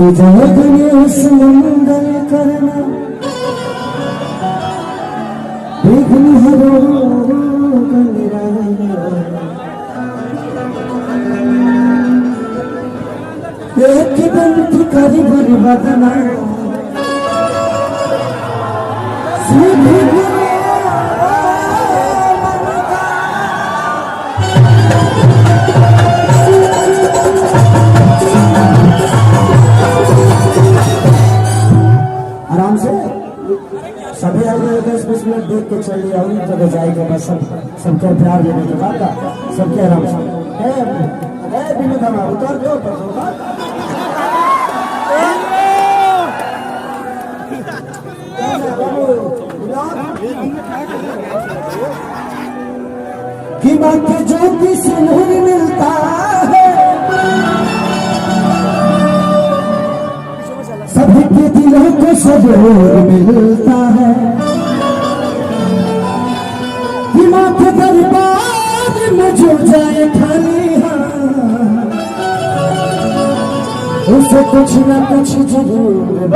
कि जगने सुमंगल करना विघ्न हरो एक दंत करी बरबदना आराम से सभी आगे 10-20 मिनट देख के चलिए और जगह जाएगा बस सबके प्यार देने के बाद सबके आराम से विनोद हमारा उतर दो कि बात जो किसी नहीं मिलता है सभी के दिलों को सबूर मिलता है कि माथे दरबार में जो जाए खाली उसे कुछ न कुछ जरूर